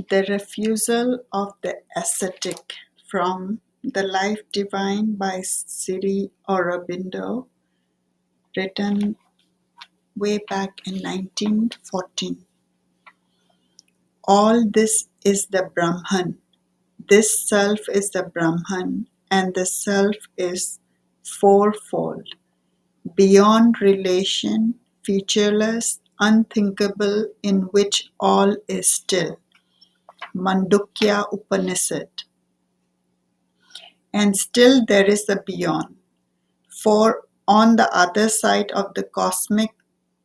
The Refusal of the Ascetic, from The Life Divine by Sri Aurobindo, written way back in 1914. All this is the Brahman. This self is the Brahman, and the self is fourfold, beyond relation, featureless, unthinkable, in which all is still. Mandukya Upanishad. And still there is a beyond. For on the other side of the cosmic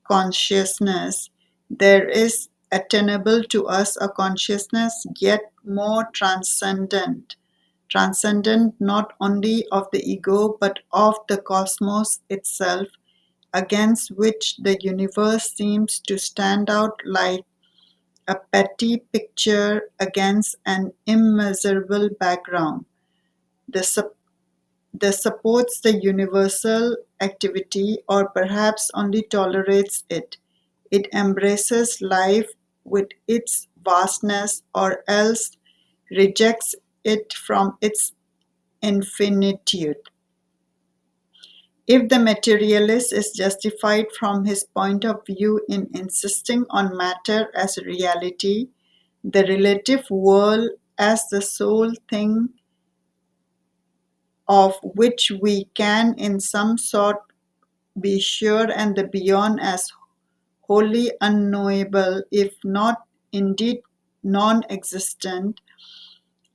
consciousness, there is attainable to us a consciousness yet more transcendent not only of the ego but of the cosmos itself, against which the universe seems to stand out like a petty picture against an immeasurable background. The supports the universal activity or perhaps only tolerates it. It embraces life with its vastness or else rejects it from its infinitude. If the materialist is justified from his point of view in insisting on matter as reality, the relative world as the sole thing of which we can in some sort be sure, and the beyond as wholly unknowable, if not indeed non existent,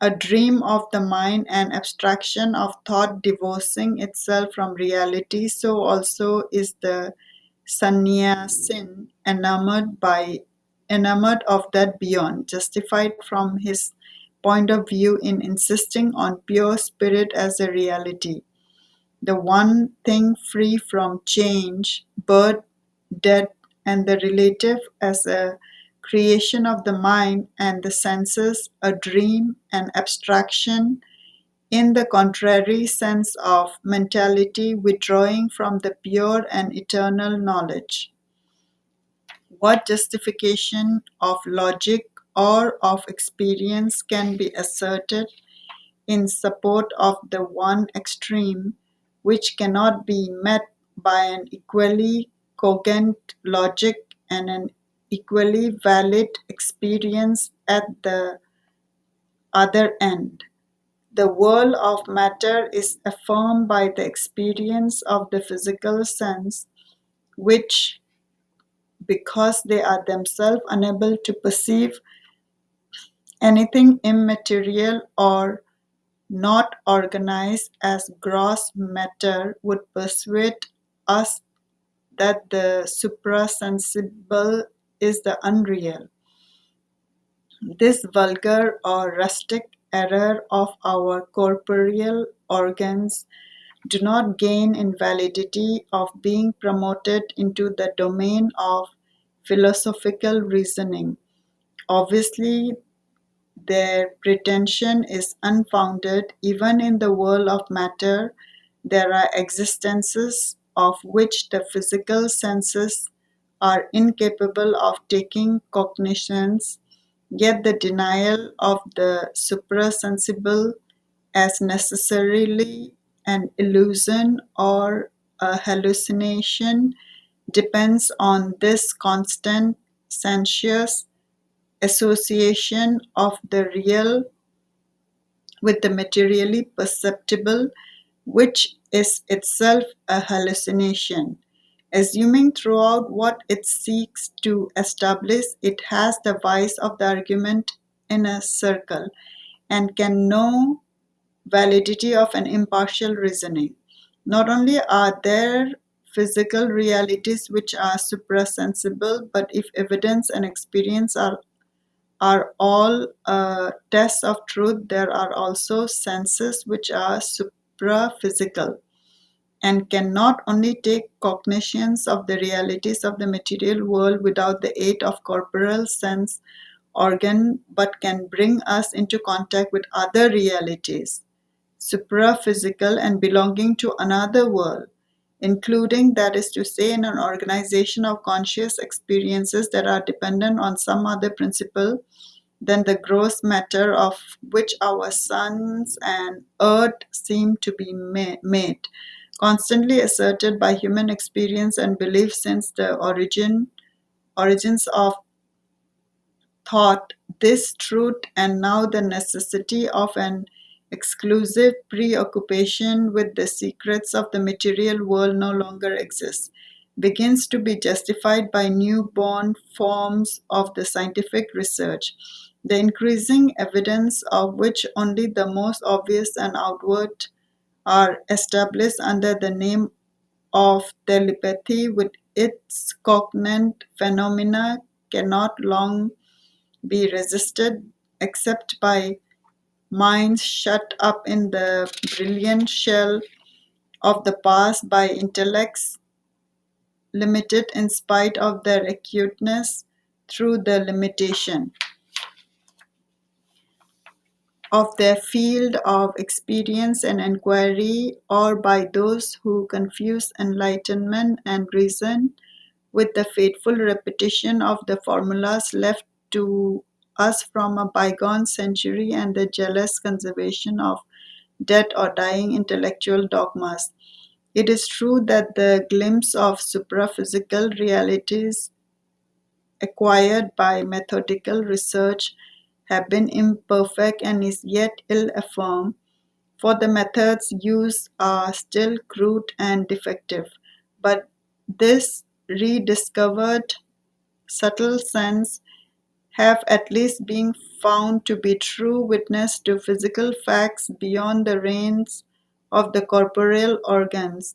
a dream of the mind, an abstraction of thought divorcing itself from reality, so also is the sannyasin enamored of that beyond, justified from his point of view in insisting on pure spirit as a reality, the one thing free from change, birth, death, and the relative as a creation of the mind and the senses, a dream, an abstraction, in the contrary sense of mentality withdrawing from the pure and eternal knowledge. What justification of logic or of experience can be asserted in support of the one extreme, which cannot be met by an equally cogent logic and an equally valid experience at the other end? The world of matter is affirmed by the experience of the physical sense, which, because they are themselves unable to perceive anything immaterial or not organized as gross matter, would persuade us that the suprasensible is the unreal. This vulgar or rustic error of our corporeal organs do not gain in validity of being promoted into the domain of philosophical reasoning. Obviously, their pretension is unfounded. Even in the world of matter, there are existences of which the physical senses are incapable of taking cognizance, yet the denial of the suprasensible as necessarily an illusion or a hallucination depends on this constant sensuous association of the real with the materially perceptible, which is itself a hallucination. Assuming throughout what it seeks to establish, it has the vice of the argument in a circle, and can know validity of an impartial reasoning. Not only are there physical realities which are suprasensible, but if evidence and experience are all tests of truth, there are also senses which are supraphysical and can not only take cognizance of the realities of the material world without the aid of corporeal sense organ, but can bring us into contact with other realities, supraphysical and belonging to another world, including, that is to say, in an organization of conscious experiences that are dependent on some other principle than the gross matter of which our suns and earth seem to be made, constantly asserted by human experience and belief since the origins of thought. This truth, and now the necessity of an exclusive preoccupation with the secrets of the material world no longer exists, begins to be justified by newborn forms of the scientific research, the increasing evidence of which only the most obvious and outward are established under the name of telepathy with its cognate phenomena cannot long be resisted except by minds shut up in the brilliant shell of the past, by intellects limited in spite of their acuteness through the limitation of their field of experience and inquiry, or by those who confuse enlightenment and reason with the faithful repetition of the formulas left to us from a bygone century and the jealous conservation of dead or dying intellectual dogmas. It is true that the glimpse of supraphysical realities acquired by methodical research have been imperfect and is yet ill affirmed, for the methods used are still crude and defective. But this rediscovered subtle sense have at least been found to be true witness to physical facts beyond the range of the corporeal organs.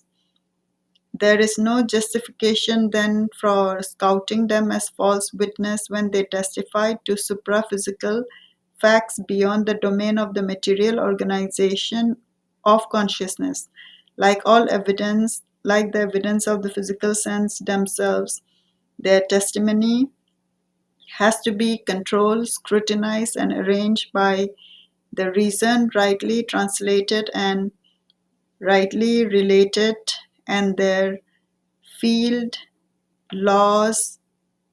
There is no justification then for scouting them as false witness when they testify to supraphysical facts beyond the domain of the material organization of consciousness. Like the evidence of the physical sense themselves, their testimony has to be controlled, scrutinized, and arranged by the reason, rightly translated and rightly related, and their field laws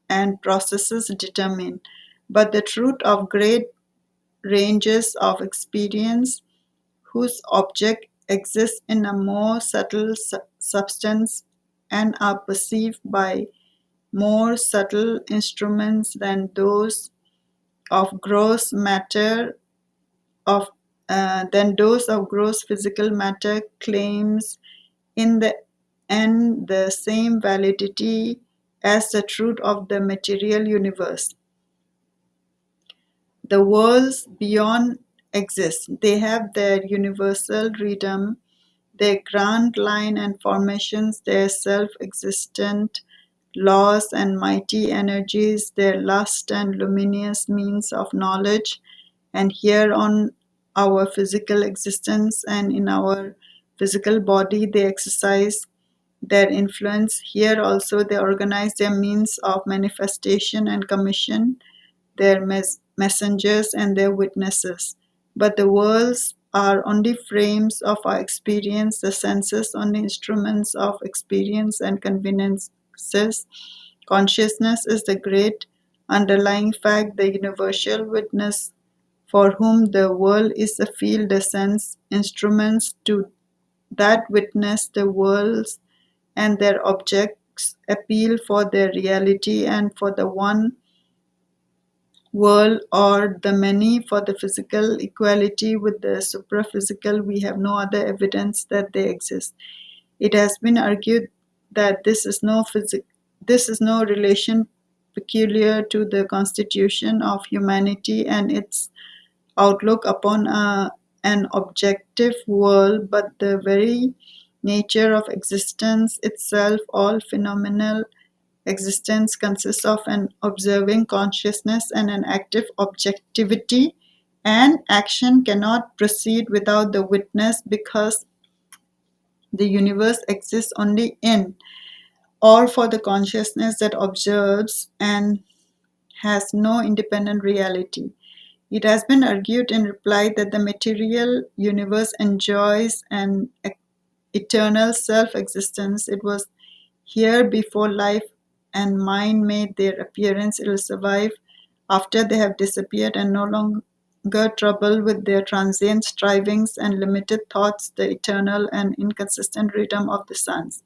and processes determine. But the truth of great ranges of experience, whose object exists in a more subtle substance and are perceived by more subtle instruments of gross matter of than those of gross physical matter, claims in the end the same validity as the truth of the material universe. The worlds beyond exist. They have their universal rhythm, their grand line and formations, their self-existent laws and mighty energies, their lust and luminous means of knowledge, and here on our physical existence and in our physical body they exercise their influence. Here also they organize their means of manifestation and commission their messengers and their witnesses. But the worlds are only frames of our experience, the senses only instruments of experience and conveniences. Consciousness is the great underlying fact, the universal witness for whom the world is a field, the sense instruments to that witness, the worlds and their objects appeal for their reality, and for the one world or the many for the physical equality with the supraphysical. We have no other evidence that they exist. It has been argued that this is no relation peculiar to the constitution of humanity and its outlook upon an objective world, but the very nature of existence itself. All phenomenal existence consists of an observing consciousness and an active objectivity, and action cannot proceed without the witness because the universe exists only in or for the consciousness that observes and has no independent reality. It has been argued in reply that the material universe enjoys an eternal self existence. It was here before life and mind made their appearance. It will survive after they have disappeared and no longer trouble with their transient strivings and limited thoughts the eternal and inconsistent rhythm of the suns.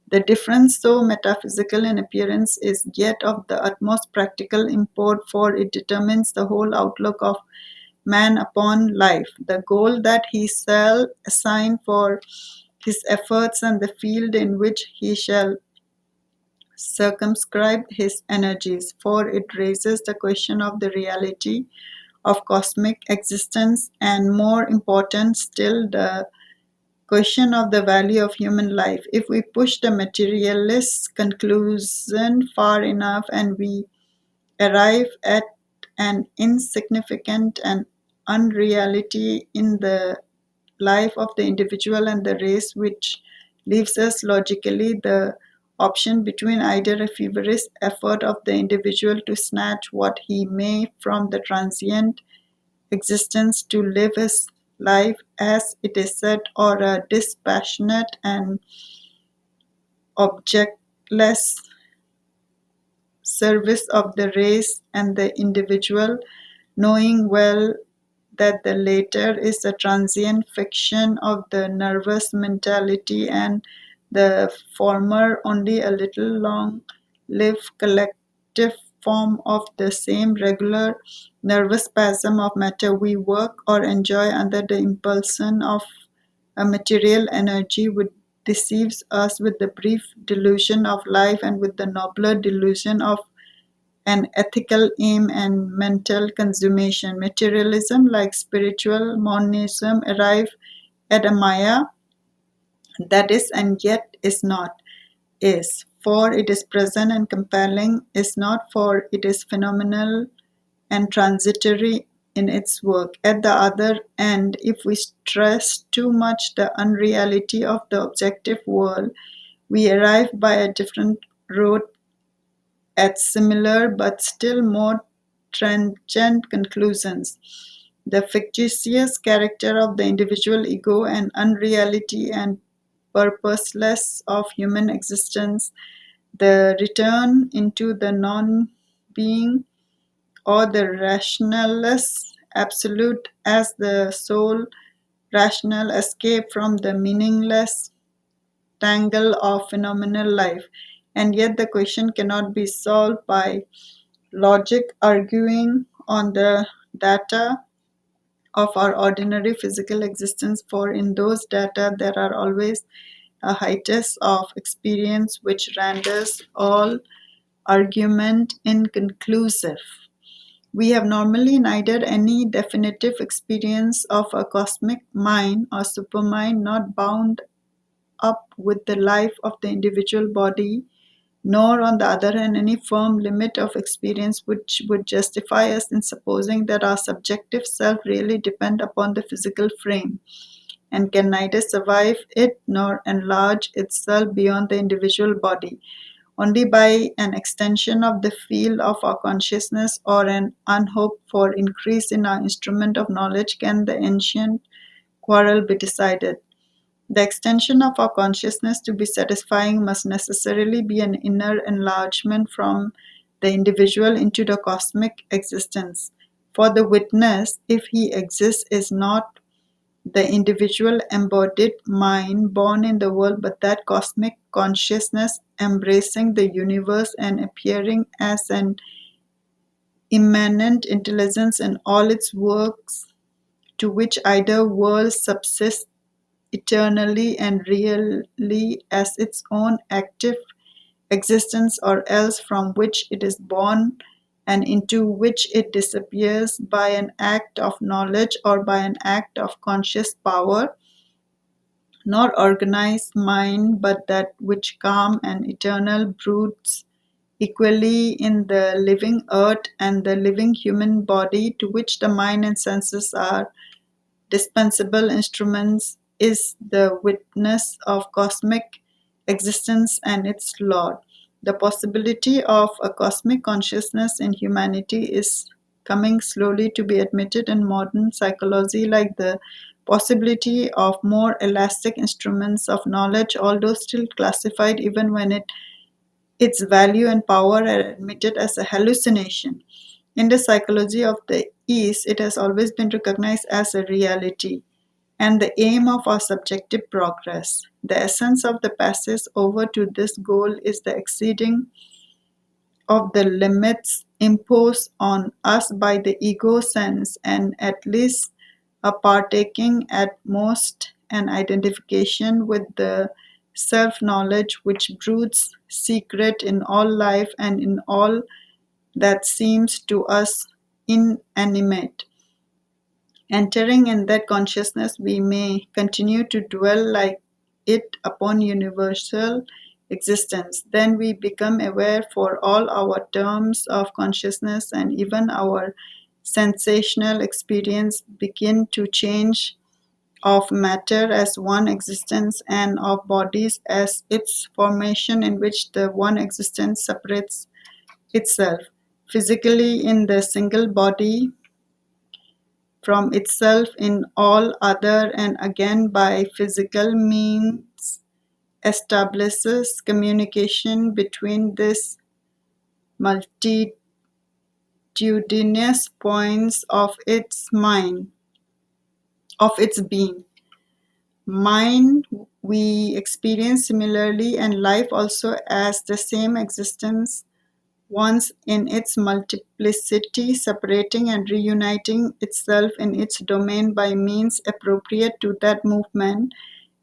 The difference, though metaphysical in appearance, is yet of the utmost practical import, for it determines the whole outlook of man upon life, the goal that he shall assign for his efforts, and the field in which he shall circumscribe his energies, for it raises the question of the reality of cosmic existence, and more important still, the question of the value of human life. If we push the materialist conclusion far enough, and we arrive at an insignificant and unreality in the life of the individual and the race, which leaves us logically the option between either a feverish effort of the individual to snatch what he may from the transient existence to live his life as it is said, or a dispassionate and objectless service of the race and the individual, knowing well that the latter is a transient fiction of the nervous mentality and the former only a little long-lived collective form of the same regular nervous spasm of matter. We work or enjoy under the impulsion of a material energy which deceives us with the brief delusion of life and with the nobler delusion of an ethical aim and mental consummation. Materialism, like spiritual monism, arrive at a Maya that is and yet is not, is. For it is present and compelling, is not, for it is phenomenal and transitory in its work. At the other end, if we stress too much the unreality of the objective world, we arrive by a different road at similar but still more transient conclusions. The fictitious character of the individual ego and unreality and purposeless of human existence, the return into the non being or the rationalist absolute as the sole rational escape from the meaningless tangle of phenomenal life. And yet, the question cannot be solved by logic arguing on the data of our ordinary physical existence, for in those data there are always a hiatus of experience which renders all argument inconclusive. We have normally neither any definitive experience of a cosmic mind or supermind not bound up with the life of the individual body, nor on the other hand any firm limit of experience which would justify us in supposing that our subjective self really depend upon the physical frame, and can neither survive it nor enlarge itself beyond the individual body. Only by an extension of the field of our consciousness or an unhoped for increase in our instrument of knowledge can the ancient quarrel be decided. The extension of our consciousness to be satisfying must necessarily be an inner enlargement from the individual into the cosmic existence. For the witness, if he exists, is not the individual embodied mind born in the world, but that cosmic consciousness embracing the universe and appearing as an immanent intelligence in all its works, to which either world subsists eternally and really as its own active existence, or else from which it is born and into which it disappears by an act of knowledge or by an act of conscious power, nor organized mind, but that which calm and eternal broods equally in the living earth and the living human body, to which the mind and senses are dispensable instruments, is the witness of cosmic existence and its Lord. The possibility of a cosmic consciousness in humanity is coming slowly to be admitted in modern psychology, like the possibility of more elastic instruments of knowledge, although still classified even when its value and power are admitted as a hallucination. In the psychology of the East, it has always been recognized as a reality and the aim of our subjective progress. The essence of the passage over to this goal is the exceeding of the limits imposed on us by the ego sense, and at least a partaking, at most an identification with the self knowledge which broods secret in all life and in all that seems to us inanimate. Entering in that consciousness, we may continue to dwell like it upon universal existence. Then we become aware for all our terms of consciousness, and even our sensational experience begin to change of matter as one existence and of bodies as its formation, in which the one existence separates itself physically in the single body from itself in all other, and again by physical means establishes communication between these multitudinous points of its being. Mind we experience similarly, and life also as the same existence, once in its multiplicity, separating and reuniting itself in its domain by means appropriate to that movement.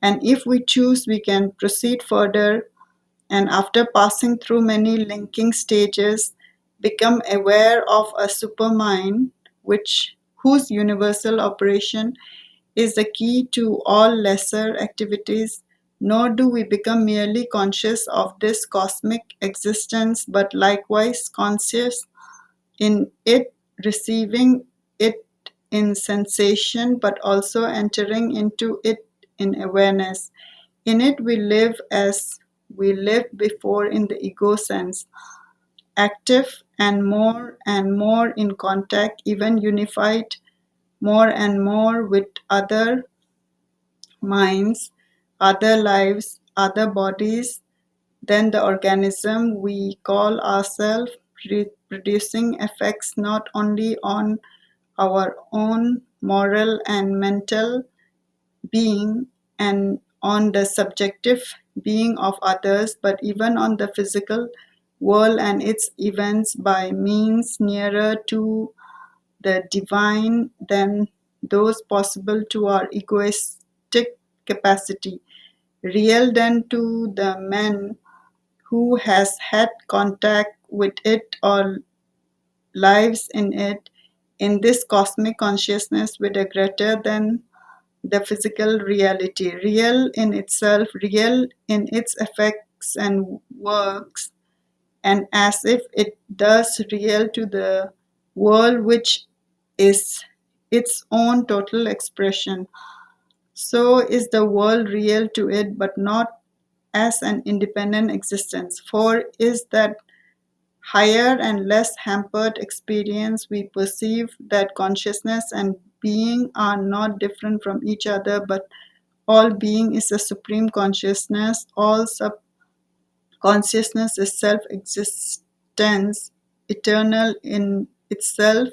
And if we choose, we can proceed further, and after passing through many linking stages, become aware of a supermind whose universal operation is the key to all lesser activities. Nor do we become merely conscious of this cosmic existence, but likewise conscious in it, receiving it in sensation, but also entering into it in awareness. In it we live as we lived before in the ego sense, active and more in contact, even unified more and more with other minds, other lives, other bodies than the organism we call ourselves, producing effects not only on our own moral and mental being and on the subjective being of others, but even on the physical world and its events by means nearer to the divine than those possible to our egoistic capacity, real than to the man who has had contact with it or lives in it, in this cosmic consciousness with a greater than the physical reality, real in itself, real in its effects and works, and as if it does real to the world which is its own total expression. So is the world real to it, but not as an independent existence. For is that higher and less hampered experience we perceive that consciousness and being are not different from each other, but all being is a supreme consciousness, all consciousness is self existence, eternal in itself,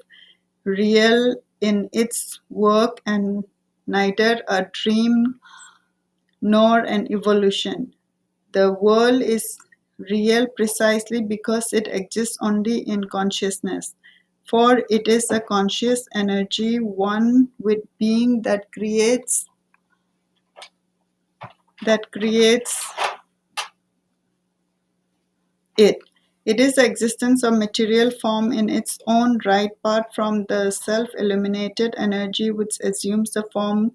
real in its work, and neither a dream nor an evolution. The world is real precisely because it exists only in consciousness. For it is a conscious energy, one with being that creates it. It is the existence of material form in its own right, apart from the self-illuminated energy which assumes the form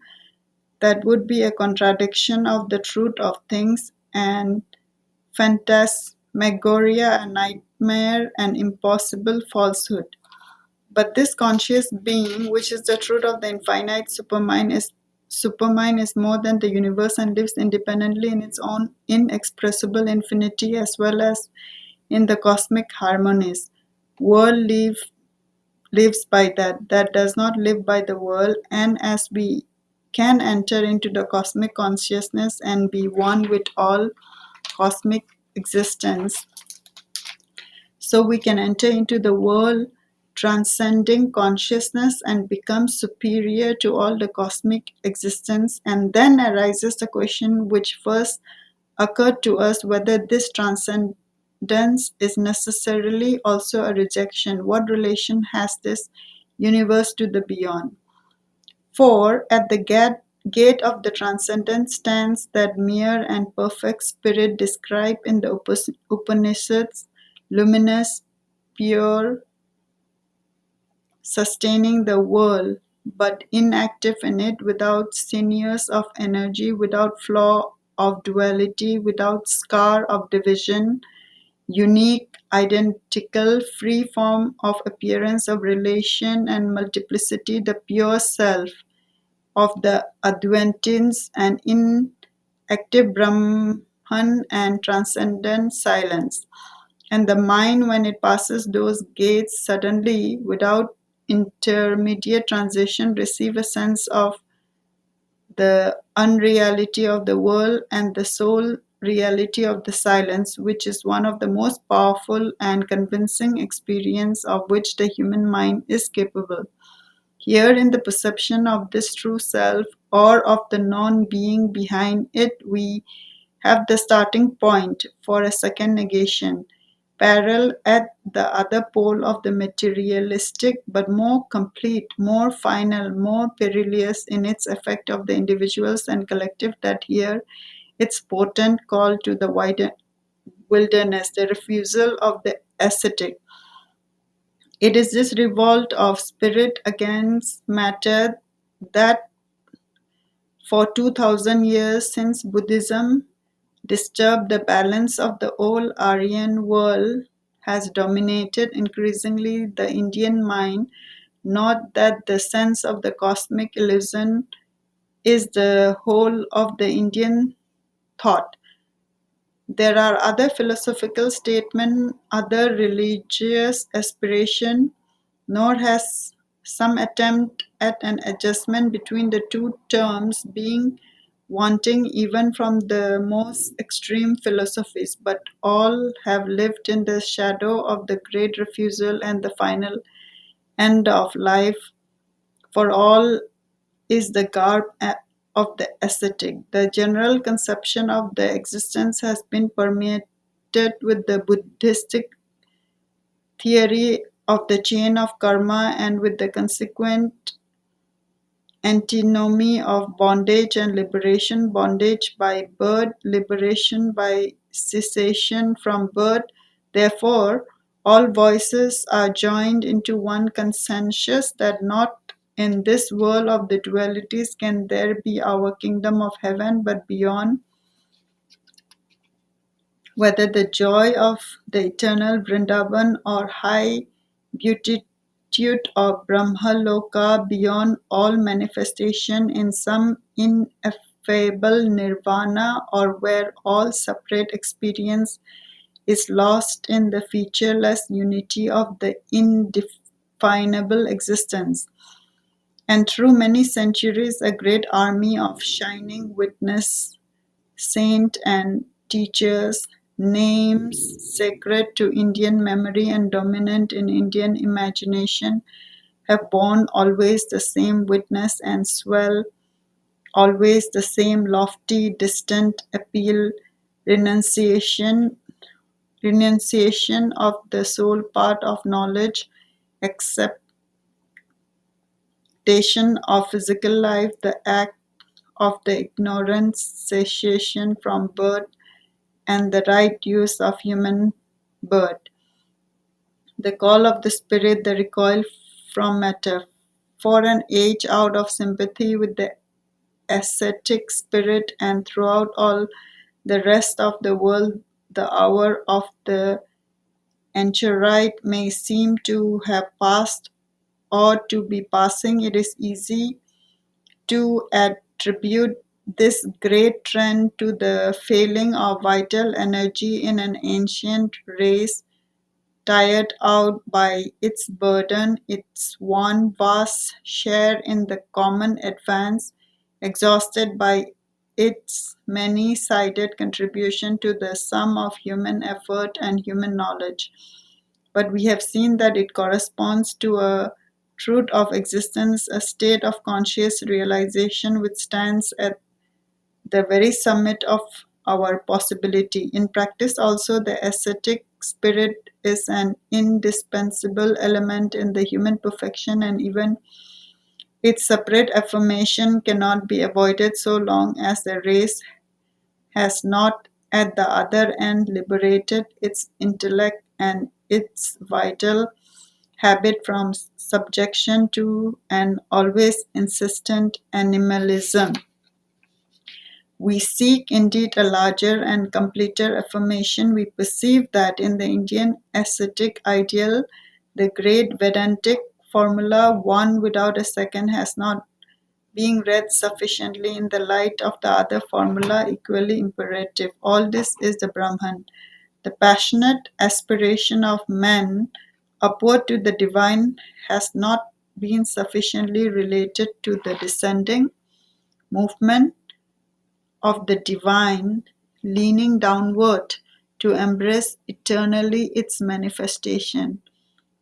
that would be a contradiction of the truth of things, and phantasmagoria, a nightmare, an impossible falsehood. But this conscious being, which is the truth of the infinite supermind is more than the universe and lives independently in its own inexpressible infinity as well as in the cosmic harmonies. World lives by that does not live by the world, and as we can enter into the cosmic consciousness and be one with all cosmic existence, so we can enter into the world transcending consciousness and becomes superior to all the cosmic existence. And then arises the question which first occurred to us, whether this transcendence is necessarily also a rejection. What relation has this universe to the beyond? For at the gate of the transcendence stands that mere and perfect spirit described in the Upanishads, luminous, pure, sustaining the world, but inactive in it, without sinews of energy, without flaw of duality, without scar of division, unique, identical, free form of appearance of relation and multiplicity, the pure self of the Adventists and inactive Brahman and transcendent silence. And the mind, when it passes those gates, suddenly, without intermediate transition, receive a sense of the unreality of the world and the sole reality of the silence, which is one of the most powerful and convincing experience of which the human mind is capable. Here, in the perception of this true self or of the non being behind it, we have the starting point for a second negation, parallel at the other pole of the materialistic, but more complete, more final, more perilous in its effect of the individuals and collective, that here its potent call to the wider wilderness, the refusal of the ascetic. It is this revolt of spirit against matter that for 2000 years since Buddhism disturbed the balance of the old Aryan world has dominated increasingly the Indian mind. Not that the sense of the cosmic illusion is the whole of the Indian thought. There are other philosophical statements, other religious aspiration, nor has some attempt at an adjustment between the two terms being wanting even from the most extreme philosophies, but all have lived in the shadow of the great refusal and the final end of life. For all is the garb of the ascetic. The general conception of the existence has been permeated with the Buddhistic theory of the chain of karma and with the consequent antinomy of bondage and liberation, bondage by birth, liberation by cessation from birth. Therefore, all voices are joined into one consensus that not in this world of the dualities can there be our kingdom of heaven, but beyond, whether the joy of the eternal Vrindavan or high beatitude of Brahmaloka, beyond all manifestation in some ineffable nirvana, or where all separate experience is lost in the featureless unity of the indefinable existence. And through many centuries, a great army of shining witness saint and teachers, names sacred to Indian memory and dominant in Indian imagination, have borne always the same witness and swell always the same lofty, distant appeal, renunciation, renunciation of the sole part of knowledge, acceptation of physical life, the act of the ignorance, cessation from birth, and the right use of human birth. The call of the spirit, the recoil from matter. For an age out of sympathy with the ascetic spirit, and throughout all the rest of the world, the hour of the anchorite may seem to have passed or to be passing. It is easy to attribute this great trend to the failing of vital energy in an ancient race, tired out by its burden, its one vast share in the common advance, exhausted by its many sided contribution to the sum of human effort and human knowledge. but we have seen that it corresponds to a truth of existence, a state of conscious realization which stands at the very summit of our possibility. In practice, also, the ascetic spirit is an indispensable element in the human perfection, and even its separate affirmation cannot be avoided so long as the race has not at the other end liberated its intellect and its vital habit from subjection to an always insistent animalism. We seek indeed a larger and completer affirmation. We perceive that in the Indian ascetic ideal, the great Vedantic formula, one without a second, has not being read sufficiently in the light of the other formula equally imperative. All this is the Brahman, the passionate aspiration of man upward to the divine has not been sufficiently related to the descending movement of the divine leaning downward to embrace eternally its manifestation.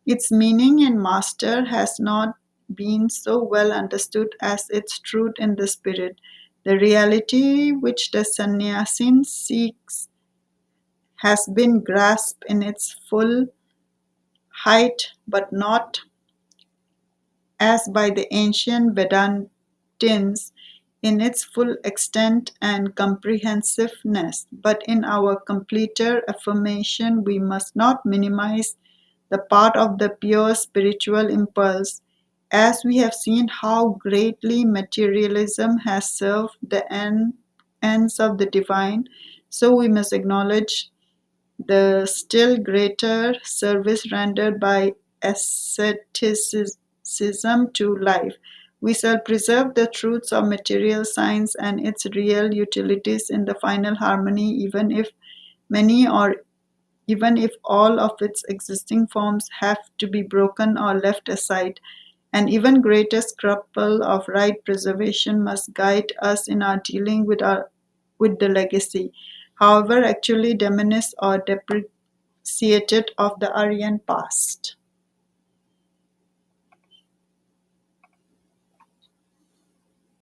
Its meaning in master has not been so well understood as its truth in the spirit. The reality which the sannyasin seeks has been grasped in its full height, but not as by the ancient Vedantins in its full extent and comprehensiveness. But in our completer affirmation, we must not minimize the part of the pure spiritual impulse, as we have seen how greatly materialism has served the ends of the divine, so we must acknowledge the still greater service rendered by asceticism to life. We shall preserve the truths of material science and its real utilities in the final harmony, many or even if all of its existing forms have to be broken or left aside. An even greater scruple of right preservation must guide us in our dealing with the legacy, however actually diminished or depreciated, of the Aryan past.